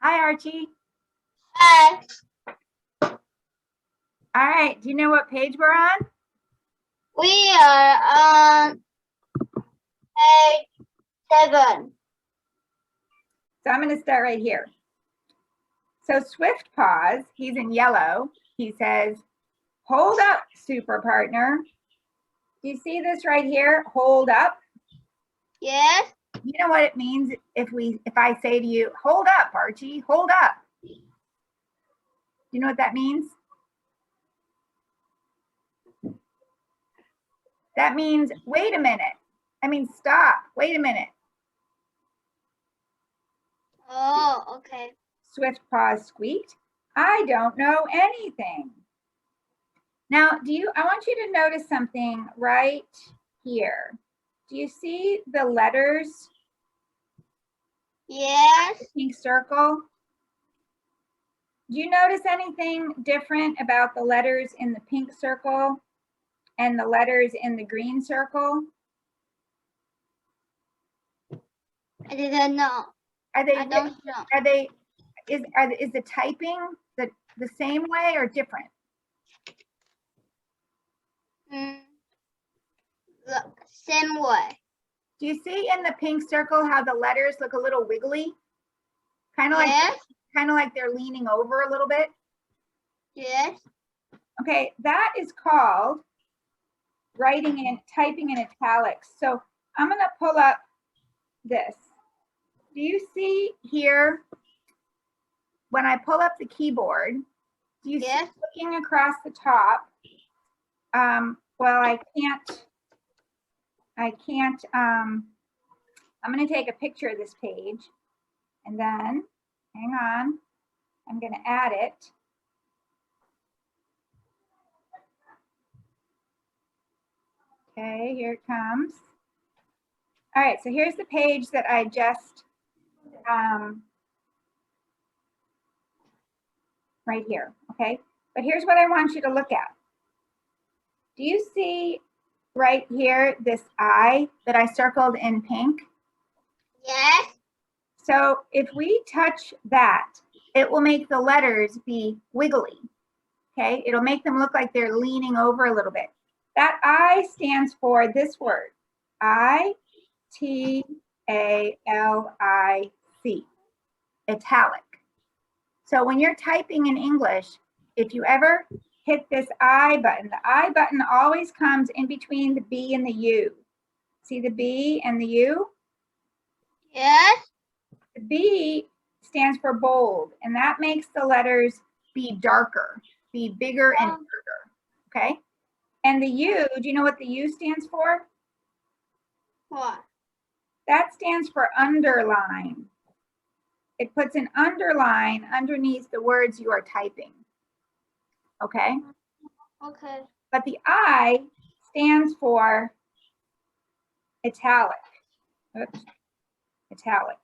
Hi, Archie. Hi. All right, do you know what page we're on? We are on page 7. So I'm going to start right here. So Swiftpaws, he's in yellow. He says, hold up, super partner. Do you see this right here? Hold up. Yes. You know what it means if I say to you, hold up, Archie, hold up. Do you know what that means? That means, wait a minute. I mean, stop, wait a minute. Oh, okay. Swiftpaws squeaked, I don't know anything. Now, I want you to notice something right here. Do you see the letters? Yes. The pink circle? Do you notice anything different about the letters in the pink circle and the letters in the green circle? I didn't know. I don't know. Is the typing the same way or different? The same way. Do you see in the pink circle how the letters look a little wiggly? Kind of like they're leaning over a little bit? Yes. Okay, that is called typing in italics. So I'm going to pull up this. Do you see here when I pull up the keyboard, do you see looking across the top? Well, I'm going to take a picture of this page and then, hang on, I'm going to add it. Okay, here it comes. All right, so here's the page that I just, right here, okay? But here's what I want you to look at. Do you see right here this I that I circled in pink? Yes. So if we touch that, it will make the letters be wiggly, okay? It'll make them look like they're leaning over a little bit. That I stands for this word, I-T-A-L-I-C, italic. So when you're typing in English, if you ever hit this I button, the I button always comes in between the B and the U. See the B and the U? Yes. The B stands for bold, and that makes the letters be darker, be bigger and bigger, okay? And the U, do you know what the U stands for? What? That stands for underline. It puts an underline underneath the words you are typing, okay? Okay. But the I stands for italic. Oops. Italic,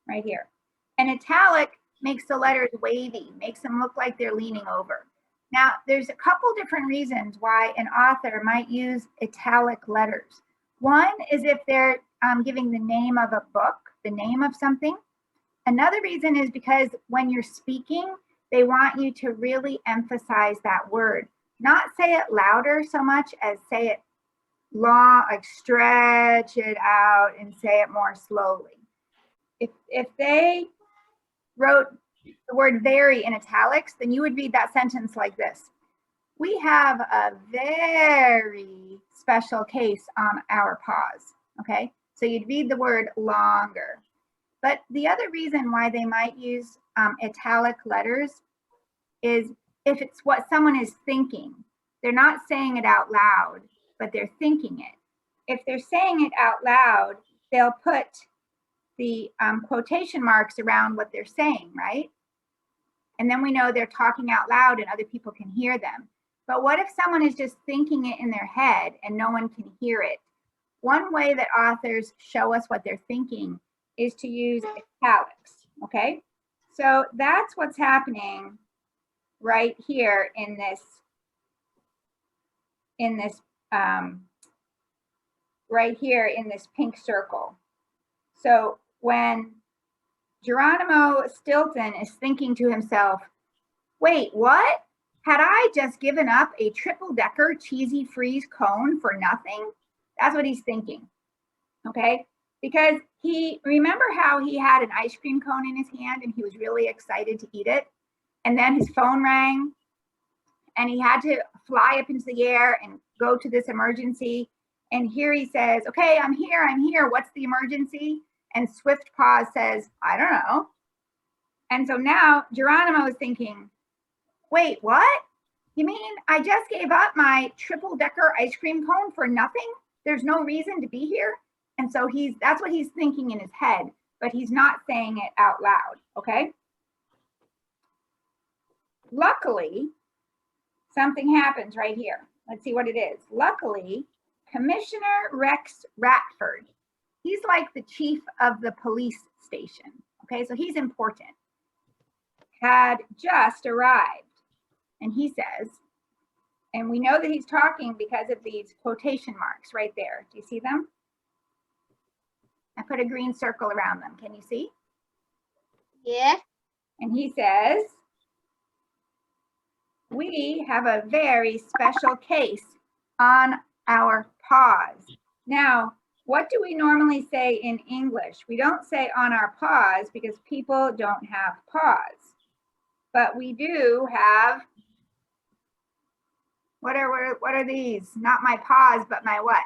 right here. And italic makes the letters wavy, makes them look like they're leaning over. Now, there's a couple different reasons why an author might use italic letters. One is if they're giving the name of a book, the name of something. Another reason is because when you're speaking, they want you to really emphasize that word. Not say it louder so much as say it long, like stretch it out and say it more slowly. If they wrote the word very in italics, then you would read that sentence like this. We have a very special case on our paws, okay? So you'd read the word longer. But the other reason why they might use italic letters is if it's what someone is thinking. They're not saying it out loud, but they're thinking it. If they're saying it out loud, they'll put the quotation marks around what they're saying, right? And then we know they're talking out loud and other people can hear them. But what if someone is just thinking it in their head and no one can hear it? One way that authors show us what they're thinking is to use italics, okay? So that's what's happening right here in this right here in this pink circle. So when Geronimo Stilton is thinking to himself, wait, what? Had I just given up a triple-decker cheesy freeze cone for nothing? That's what he's thinking, okay? Because remember how he had an ice cream cone in his hand and he was really excited to eat it? And then his phone rang and he had to fly up into the air and go to this emergency. And here he says, okay, I'm here. What's the emergency? And Swiftpaws says, I don't know. And so now Geronimo is thinking, wait, what? You mean I just gave up my triple-decker ice cream cone for nothing? There's no reason to be here? And so that's what he's thinking in his head, but he's not saying it out loud, okay? Luckily, something happens right here. Let's see what it is. Luckily, Commissioner Rex Ratford, he's like the chief of the police station, okay? So he's important, had just arrived. And he says, and we know that he's talking because of these quotation marks right there. Do you see them? I put a green circle around them. Can you see? Yes. And he says, we have a very special case on our paws. Now, what do we normally say in English? We don't say on our paws because people don't have paws. But we do have, what are these? Not my paws, but my what?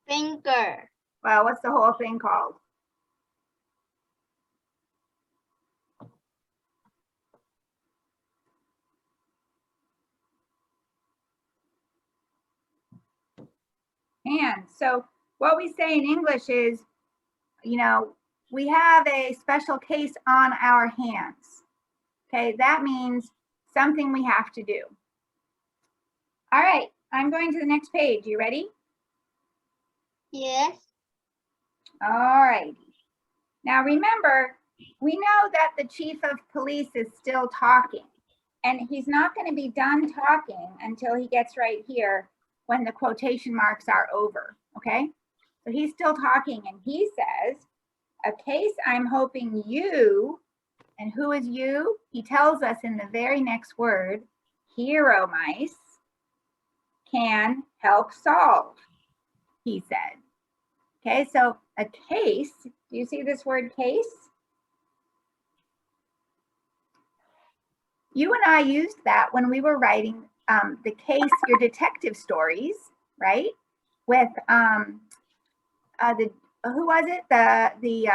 Finger. Well, what's the whole thing called? Hands. So what we say in English is, you know, we have a special case on our hands. Okay, that means something we have to do. All right, I'm going to the next page. You ready? Yes. All right. Now remember, we know that the chief of police is still talking, and he's not going to be done talking until he gets right here when the quotation marks are over, okay? So he's still talking, and he says, a case I'm hoping you, and who is you? He tells us in the very next word, Heromice, can help solve, he said. Okay, so a case, do you see this word case? You and I used that when we were writing the case, your detective stories, right? With who was it? The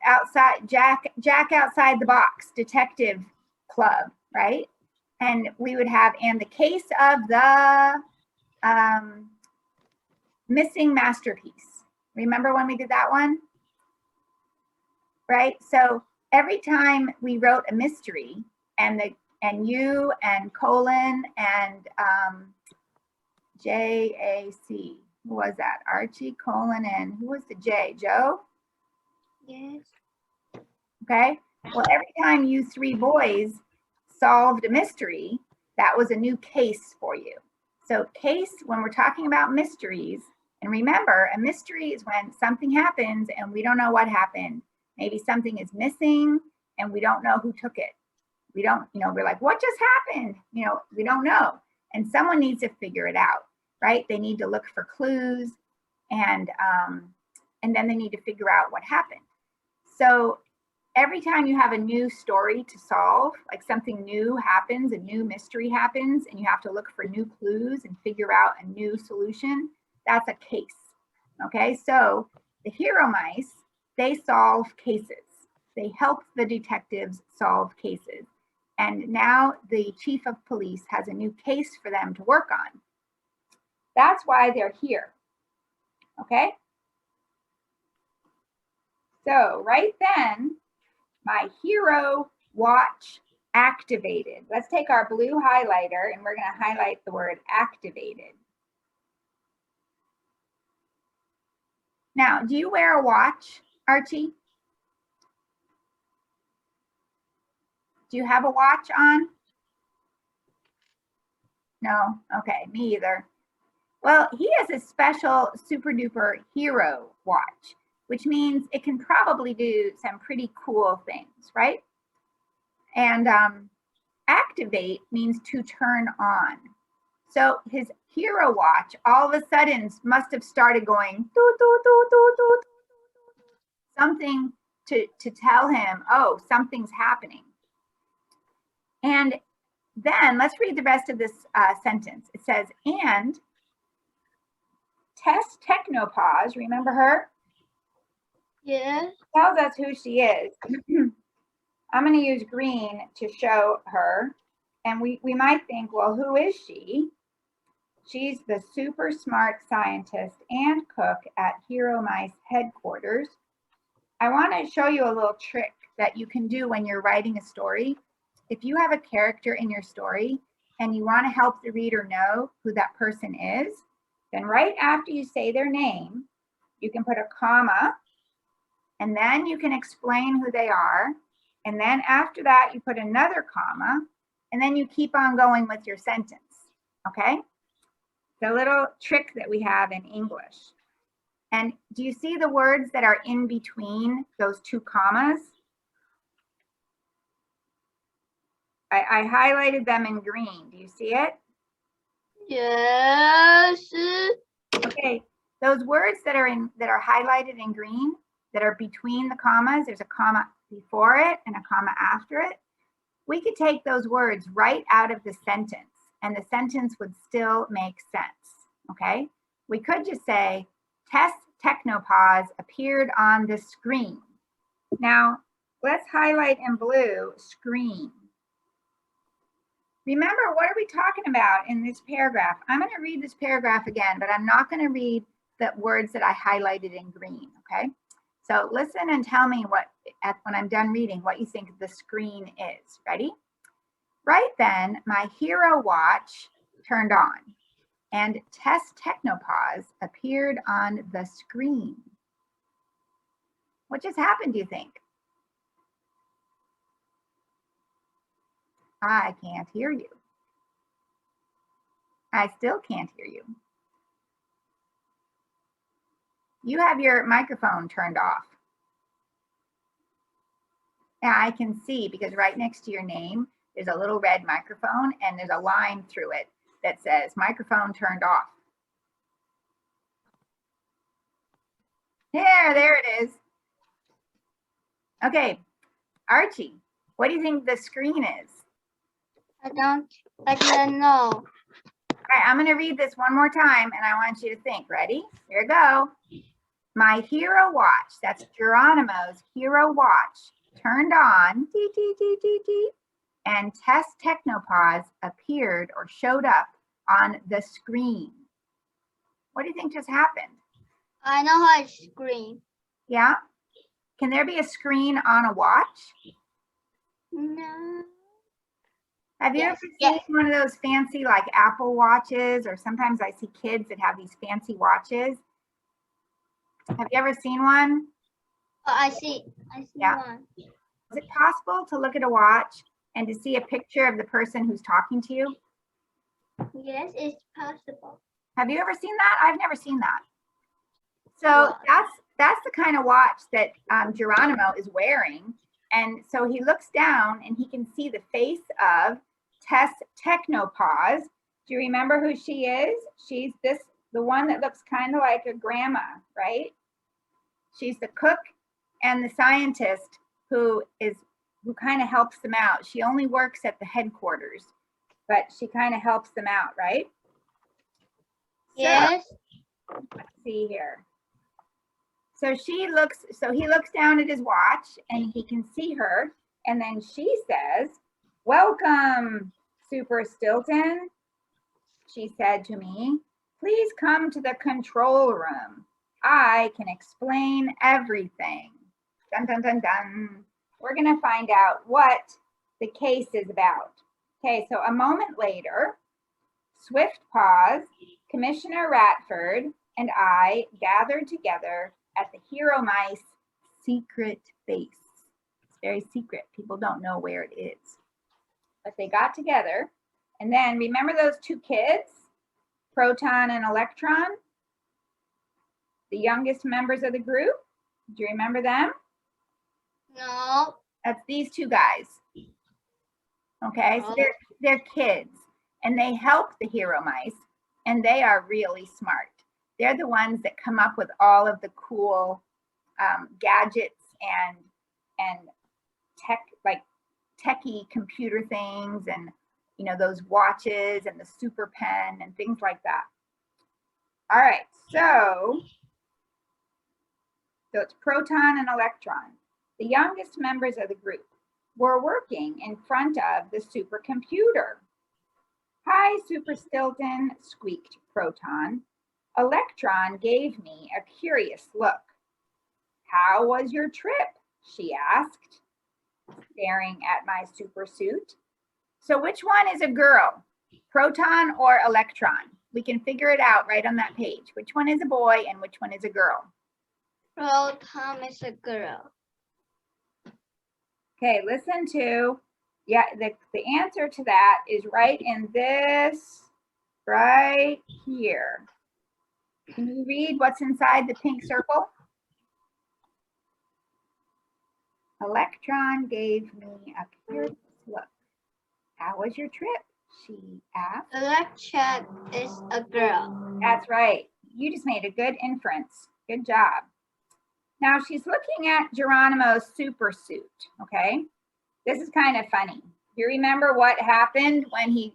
outside Jack outside the box detective club, right? And we would have, and the case of the missing masterpiece. Remember when we did that one? Right? So every time we wrote a mystery, and you and colon and J-A-C, who was that? Archie, colon, and who was the J? Joe? Yes. Okay. Well, every time you three boys solved a mystery, that was a new case for you. So case, when we're talking about mysteries, and remember, a mystery is when something happens and we don't know what happened. Maybe something is missing and we don't know who took it. We don't, we're like, what just happened? We don't know. And someone needs to figure it out, right? They need to look for clues and then they need to figure out what happened. So every time you have a new story to solve, like something new happens, a new mystery happens, and you have to look for new clues and figure out a new solution, that's a case, okay? So the Heromice, they solve cases. They help the detectives solve cases. And now the chief of police has a new case for them to work on. That's why they're here, okay? So right then, my hero watch activated. Let's take our blue highlighter and we're going to highlight the word activated. Now, do you wear a watch, Archie? Do you have a watch on? No? Okay, me either. Well, he has a special super duper hero watch, which means it can probably do some pretty cool things, right? And activate means to turn on. So his hero watch all of a sudden must have started going doo, doo, doo, doo, doo, something to tell him, oh, something's happening. And then let's read the rest of this sentence. It says, and Tess Technopaws, remember her? Yes. Tells us who she is. I'm going to use green to show her. And we might think, well, who is she? She's the super smart scientist and cook at Heromice headquarters. I want to show you a little trick that you can do when you're writing a story. If you have a character in your story and you want to help the reader know who that person is, then right after you say their name, you can put a comma, and then you can explain who they are. And then after that, you put another comma, and then you keep on going with your sentence, okay? The little trick that we have in English. And do you see the words that are in between those two commas? I highlighted them in green. Do you see it? Yes. Okay, those words that are highlighted in green, that are between the commas, there's a comma before it and a comma after it. We could take those words right out of the sentence and the sentence would still make sense, okay? We could just say, Tess Technopaws appeared on the screen. Now, let's highlight in blue, screen. Remember, what are we talking about in this paragraph? I'm going to read this paragraph again, but I'm not going to read the words that I highlighted in green, okay? So listen and tell me when I'm done reading, what you think the screen is. Ready? Right then, my hero watch turned on, and Tess Technopaws appeared on the screen. What just happened, do you think? I can't hear you. I still can't hear you. You have your microphone turned off. Yeah, I can see because right next to your name, there's a little red microphone and there's a line through it that says microphone turned off. There it is. Okay, Archie, what do you think the screen is? I don't know. All right, I'm going to read this one more time and I want you to think. Ready? Here we go. My hero watch, that's Geronimo's hero watch, turned on, and Tess Technopaws appeared or showed up on the screen. What do you think just happened? I know how to scream. Yeah? Can there be a screen on a watch? No. Have you ever seen one of those fancy like Apple watches, or sometimes I see kids that have these fancy watches? Have you ever seen one? Oh, I see Yeah. one. Is it possible to look at a watch and to see a picture of the person who's talking to you? Yes, it's possible. Have you ever seen that? I've never seen that. So Wow. that's the kind of watch that Geronimo is wearing. And so he looks down and he can see the face of Tess Technopaws. Do you remember who she is? She's the one that looks kind of like a grandma, right? She's the cook and the scientist who kind of helps them out. She only works at the headquarters, but she kind of helps them out, right? Yes. So, let's see here. So he looks down at his watch and he can see her. And then she says, "Welcome, Super Stilton," she said to me. "Please come to the control room. I can explain everything." Dun, dun, dun, dun. We're going to find out what the case is about. Okay, so a moment later, Swiftpaws, Commissioner Ratford, and I gathered together at the Heromice secret base. It's very secret. People don't know where it is. But they got together. And then remember those two kids, Proton and Electron, the youngest members of the group? Do you remember them? No. That's these two guys. Okay, so they're kids and they help the Heromice and they are really smart. They're the ones that come up with all of the cool gadgets and tech, like techie computer things, and you know, those watches and the super pen and things like that. All right, so it's proton and electron. The youngest members of the group were working in front of the supercomputer. Hi, Super Stilton, squeaked Proton. Electron gave me a curious look. How was your trip? She asked, staring at my super suit. So which one is a girl, Proton or Electron? We can figure it out right on that page. Which one is a boy and which one is a girl? Proton is a girl. Okay, listen to, yeah, the answer to that is right in this, right here. Can you read what's inside the pink circle? Electron gave me a curious look. How was your trip? She asked. Electron is a girl. That's right. You just made a good inference. Good job. Now she's looking at Geronimo's super suit, okay? This is kind of funny. Do you remember what happened when he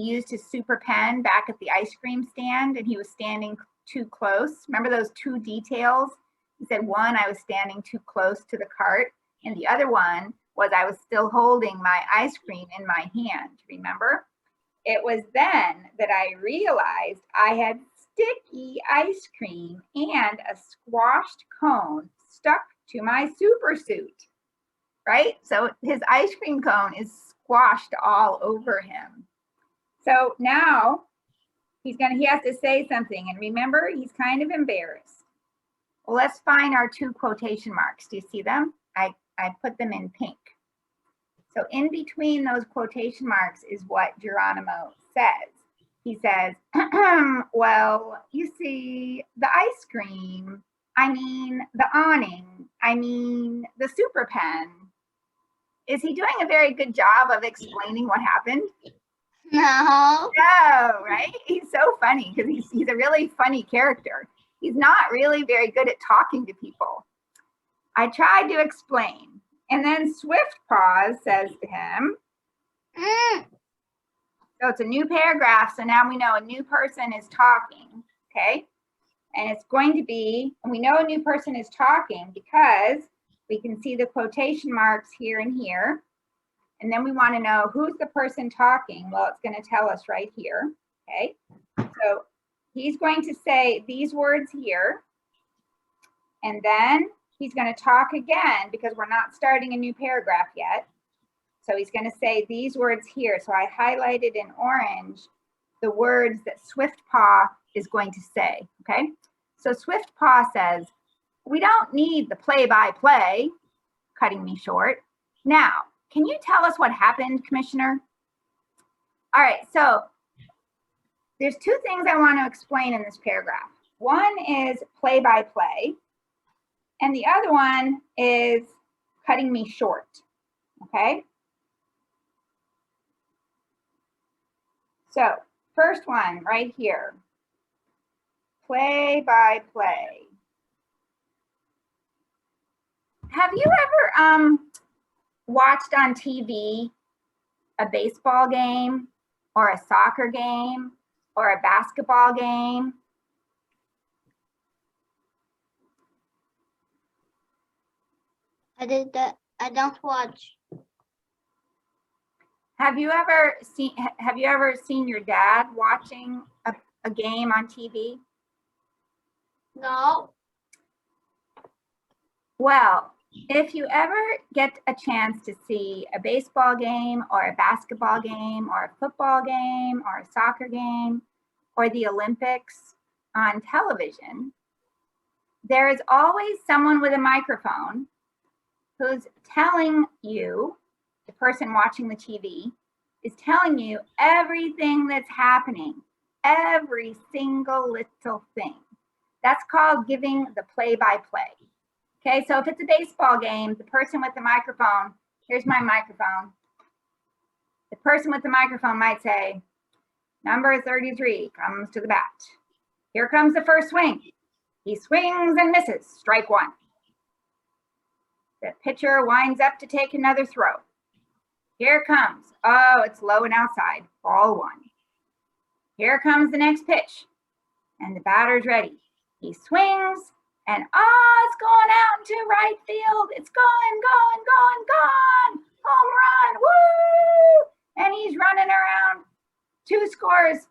used his super pen back at the ice cream stand and he was standing too close? Remember those two details? He said, one, I was standing too close to the cart, and the other one was I was still holding my ice cream in my hand, remember? It was then that I realized I had sticky ice cream and a squashed cone stuck to my super suit, right? So his ice cream cone is squashed all over him. So now he has to say something, and remember, he's kind of embarrassed. Well, let's find our two quotation marks. Do you see them? I put them in pink. So in between those quotation marks is what Geronimo says. He says, well, you see, the ice cream, I mean, the awning, I mean, the super pen. Is he doing a very good job of explaining what happened? No. No, right? He's so funny because he's a really funny character. He's not really very good at talking to people. I tried to explain. And then Swiftpaws says to him, so it's a new paragraph. So now we know a new person is talking, okay? And it's going to be, and we know a new person is talking because we can see the quotation marks here and here. And then we want to know who's the person talking. Well, it's going to tell us right here, okay? So he's going to say these words here. And then he's going to talk again because we're not starting a new paragraph yet. So he's going to say these words here. So I highlighted in orange the words that Swiftpaw is going to say, okay? So Swiftpaw says, we don't need the play-by-play, cutting me short. Now, can you tell us what happened, Commissioner? All right, so there's two things I want to explain in this paragraph. One is play-by-play, and the other one is cutting me short, okay? So first one right here, play-by-play. Have you ever watched on TV a baseball game or a soccer game or a basketball game? I did that. I don't watch. Have you ever seen your dad watching a game on TV? No. Well, if you ever get a chance to see a baseball game or a basketball game or a football game or a soccer game or the Olympics on television, there is always someone with a microphone who's telling you, the person watching the TV, is telling you everything that's happening, every single little thing. That's called giving the play-by-play. Okay, so if it's a baseball game, the person with the microphone, here's my microphone. The person with the microphone might say, number 33 comes to the bat. Here comes the first swing. He swings and misses, strike one. The pitcher winds up to take another throw. Here it comes. Oh, it's low and outside, ball one. Here comes the next pitch, and the batter's ready. He swings, and it's going out into right field. It's going, home run, woo! And he's running around. 2 scores,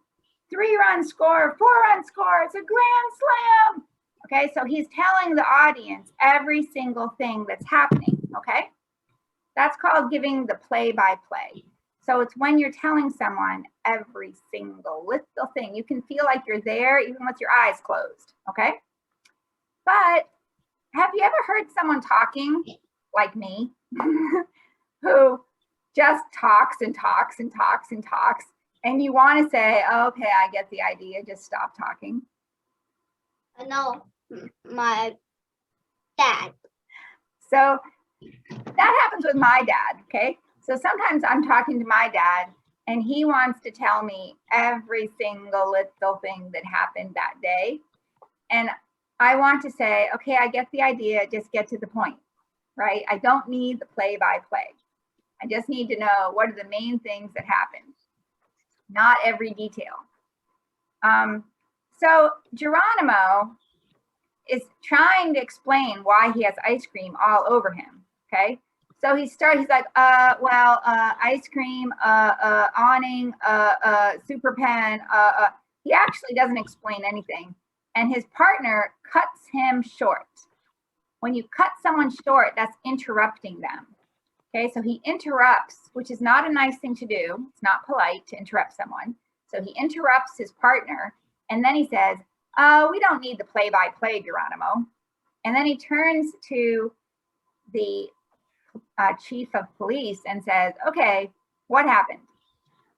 3-run score, 4-run score. It's a grand slam. Okay, so he's telling the audience every single thing that's happening, okay? That's called giving the play-by-play. So it's when you're telling someone every single little thing. You can feel like you're there even with your eyes closed, okay? But have you ever heard someone talking like me who just talks and talks and talks and talks, and you want to say, okay, I get the idea, just stop talking? I know my dad. So that happens with my dad, okay? So sometimes I'm talking to my dad and he wants to tell me every single little thing that happened that day. And I want to say, okay, I get the idea, just get to the point, right? I don't need the play-by-play. I just need to know what are the main things that happened, not every detail. So Geronimo is trying to explain why he has ice cream all over him, okay? So he's like, ice cream, awning, super pen. He actually doesn't explain anything. And his partner cuts him short. When you cut someone short, that's interrupting them. Okay, so he interrupts, which is not a nice thing to do. It's not polite to interrupt someone. So he interrupts his partner, and then he says, we don't need the play-by-play, Geronimo. And then he turns to the chief of police and says, okay, what happened?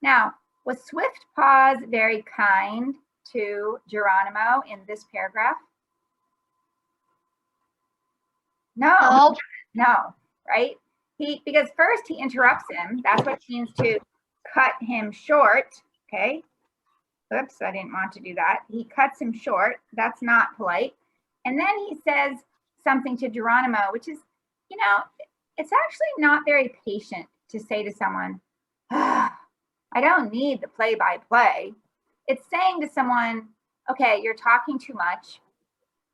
Now, was Swiftpaws very kind to Geronimo in this paragraph? No, right? Because first he interrupts him. That's what it means to cut him short, okay? Oops, I didn't want to do that. He cuts him short. That's not polite. And then he says something to Geronimo, which is, it's actually not very patient to say to someone, I don't need the play-by-play. It's saying to someone, okay, you're talking too much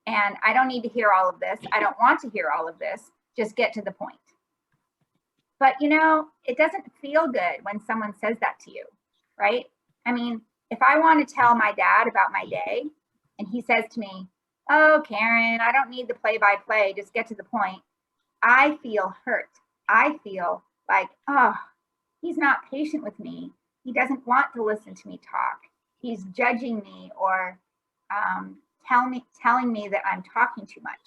and I don't need to hear all of this. I don't want to hear all of this. Just get to the point. But it doesn't feel good when someone says that to you, right? I mean, if I want to tell my dad about my day and he says to me, oh, Karen, I don't need the play-by-play, just get to the point. I feel hurt. I feel like, he's not patient with me. He doesn't want to listen to me talk. He's judging me or telling me that I'm talking too much.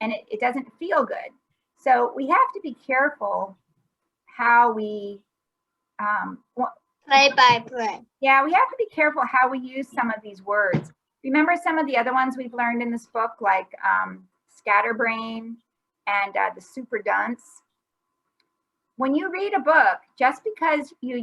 And it doesn't feel good. So we have to be careful how we play-by-play. Yeah, we have to be careful how we use some of these words. Remember some of the other ones we've learned in this book, like scatterbrain and the super dunce. When you read a book, just because you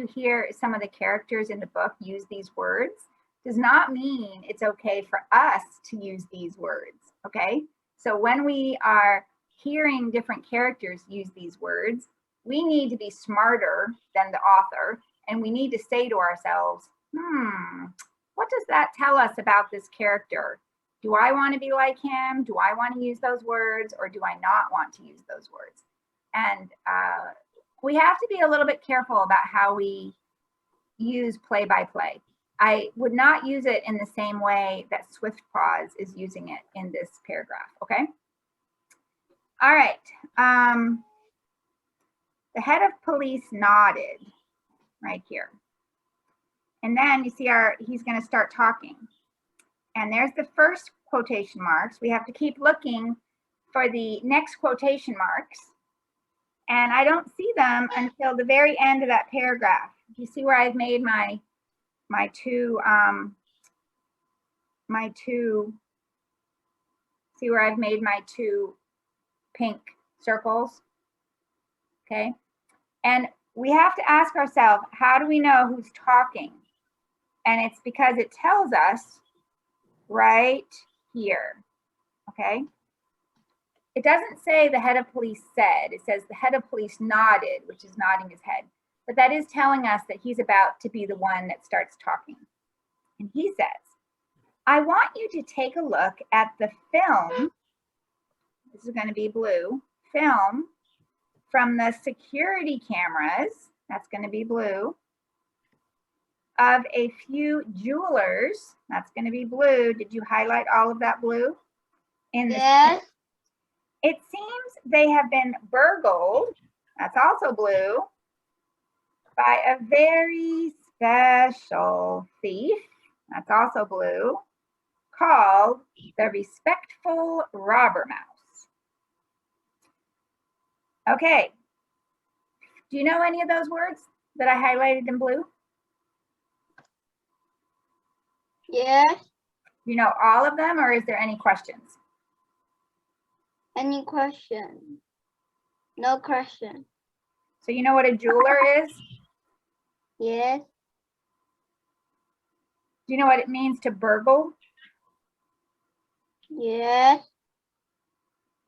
hear some of the characters in the book use these words does not mean it's okay for us to use these words, okay? So when we are hearing different characters use these words, we need to be smarter than the author, and we need to say to ourselves, what does that tell us about this character? Do I want to be like him? Do I want to use those words, or do I not want to use those words? And we have to be a little bit careful about how we use play-by-play. I would not use it in the same way that Swiftpaws is using it in this paragraph, okay? All right. The head of police nodded right here. And then you see he's going to start talking. And there's the first quotation marks. We have to keep looking for the next quotation marks. And I don't see them until the very end of that paragraph. You see where I've made my two See where I've made my 2 pink circles? Okay. And we have to ask ourselves, how do we know who's talking? And it's because it tells us right here. Okay. It doesn't say the head of police said, it says the head of police nodded, which is nodding his head. But that is telling us that he's about to be the one that starts talking. And he says, I want you to take a look at the film. This is going to be blue. Film from the security cameras. That's going to be blue. Of a few jewelers. That's going to be blue. Did you highlight all of that blue? Yes. It seems they have been burgled. That's also blue. By a very special thief. That's also blue. Called the respectful robber mouse. Okay. Do you know any of those words that I highlighted in blue? Yes. Do you know all of them, or is there any questions? Any question? No question. So you know what a jeweler is? Yes. Do you know what it means to burgle? Yes.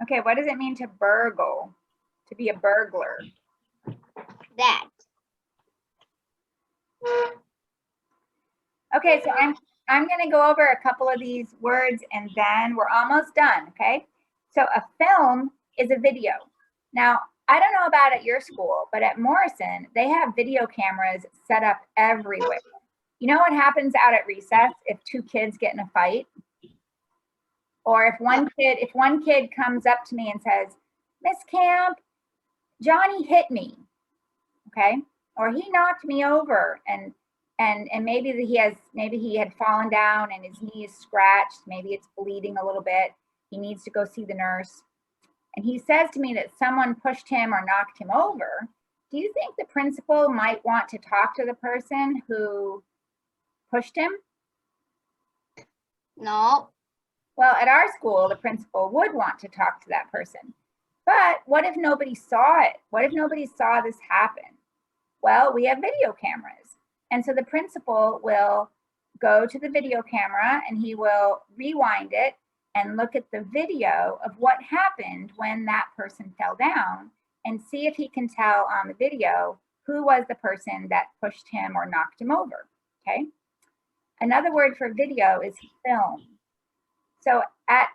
Okay, what does it mean to burgle? To be a burglar? That. Okay, so I'm going to go over a couple of these words and then we're almost done, okay? So a film is a video. Now, I don't know about at your school, but at Morrison, they have video cameras set up everywhere. You know what happens out at recess if 2 kids get in a fight? Or if one kid comes up to me and says, Miss Camp, Johnny hit me, okay? Or he knocked me over and maybe he had fallen down and his knee is scratched, maybe it's bleeding a little bit. He needs to go see the nurse. And he says to me that someone pushed him or knocked him over. Do you think the principal might want to talk to the person who pushed him? No. Well, at our school, the principal would want to talk to that person. But what if nobody saw it? What if nobody saw this happen? Well, we have video cameras. And so the principal will go to the video camera and he will rewind it and look at the video of what happened when that person fell down and see if he can tell on the video who was the person that pushed him or knocked him over, okay? Another word for video is film. So at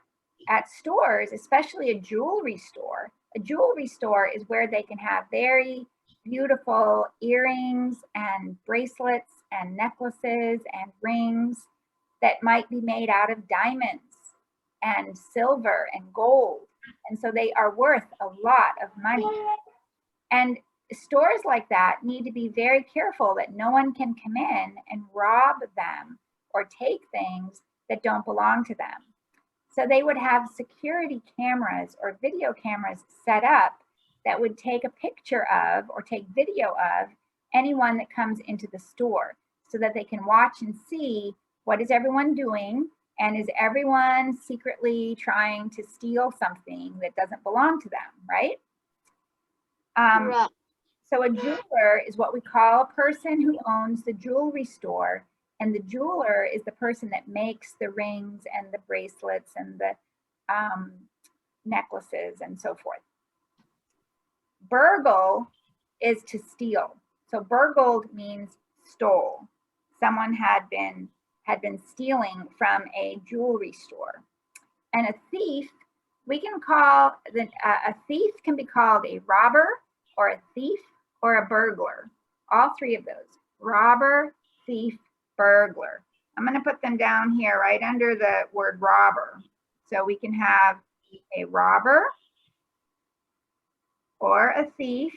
stores, especially a jewelry store is where they can have very beautiful earrings and bracelets and necklaces and rings that might be made out of diamonds and silver and gold. And so they are worth a lot of money. And stores like that need to be very careful that no one can come in and rob them or take things that don't belong to them. So they would have security cameras or video cameras set up that would take a picture of or take video of anyone that comes into the store so that they can watch and see what is everyone doing and is everyone secretly trying to steal something that doesn't belong to them, right? Right. So a jeweler is what we call a person who owns the jewelry store, and the jeweler is the person that makes the rings and the bracelets and the necklaces and so forth. Burgle is to steal. So burgled means stole. Someone had been stealing from a jewelry store. And a thief, we can call, a thief can be called a robber or a thief or a burglar. All 3 of those, robber, thief, burglar. I'm going to put them down here right under the word robber. So we can have a robber or a thief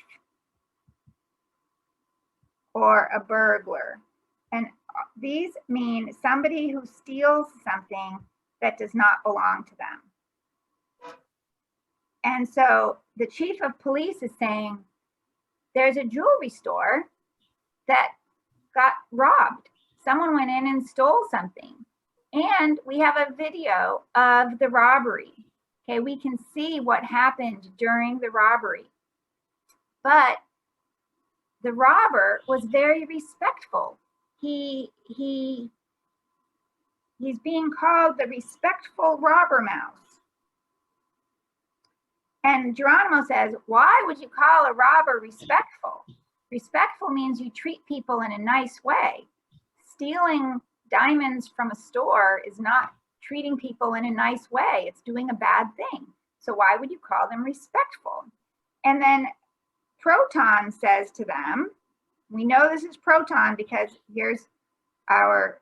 or a burglar. And these mean somebody who steals something that does not belong to them. And so the chief of police is saying, there's a jewelry store that got robbed. Someone went in and stole something. And we have a video of the robbery. Okay, we can see what happened during the robbery. But the robber was very respectful. He's being called the respectful robber mouse. And Geronimo says, why would you call a robber respectful? Respectful means you treat people in a nice way. Stealing diamonds from a store is not treating people in a nice way. It's doing a bad thing. So why would you call them respectful? And then Proton says to them, we know this is Proton because here's our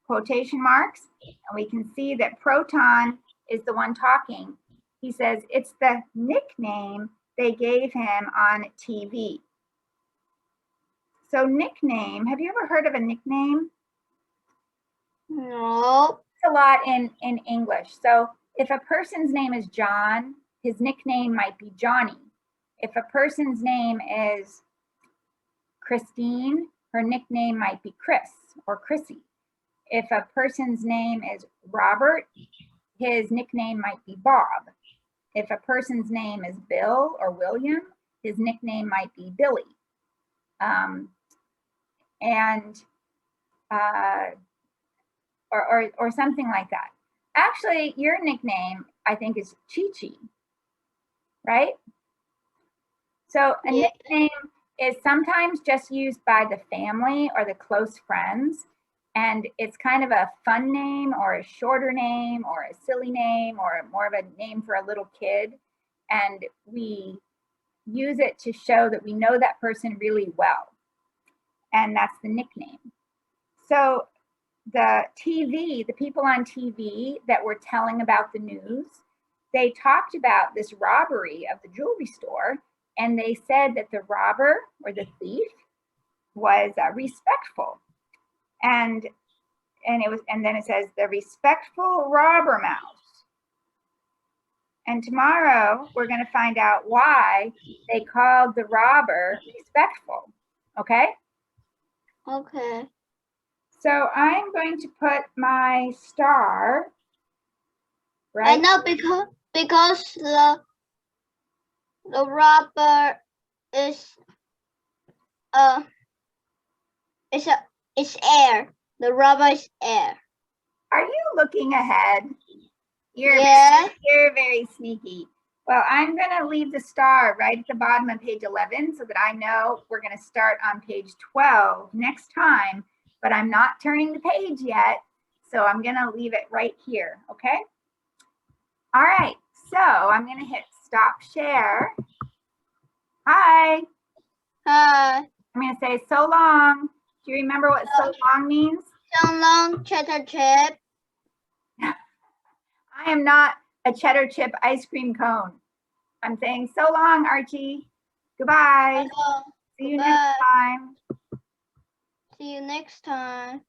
quotation marks, and we can see that Proton is the one talking. He says it's the nickname they gave him on TV. So nickname, have you ever heard of a nickname? No. It's a lot in English. So if a person's name is John, his nickname might be Johnny. If a person's name is Christine, her nickname might be Chris or Chrissy. If a person's name is Robert, his nickname might be Bob. If a person's name is Bill or William, his nickname might be Billy. Or something like that. Actually, your nickname, I think, is Chi-Chi, right? So a nickname is sometimes just used by the family or the close friends. And it's kind of a fun name or a shorter name or a silly name or more of a name for a little kid. And we use it to show that we know that person really well. And that's the nickname. So the TV, the people on TV that were telling about the news, they talked about this robbery of the jewelry store. And they said that the robber or the thief was respectful. And then it says the respectful robber mouse. And tomorrow we're going to find out why they called the robber respectful. Okay? Okay. So I'm going to put my star right. I know because the robber is it's air. The robber is air. Are you looking ahead? You're very sneaky. Well, I'm going to leave the star right at the bottom of page 11 so that I know we're going to start on page 12 next time, but I'm not turning the page yet. So I'm going to leave it right here. Okay. All right. So I'm going to hit stop share. Hi. Hi. I'm going to say so long. Do you remember what so long means? So long, cheddar chip. I am not a cheddar chip ice cream cone. I'm saying so long, Archie. Goodbye. Hello. See you next time. See you next time.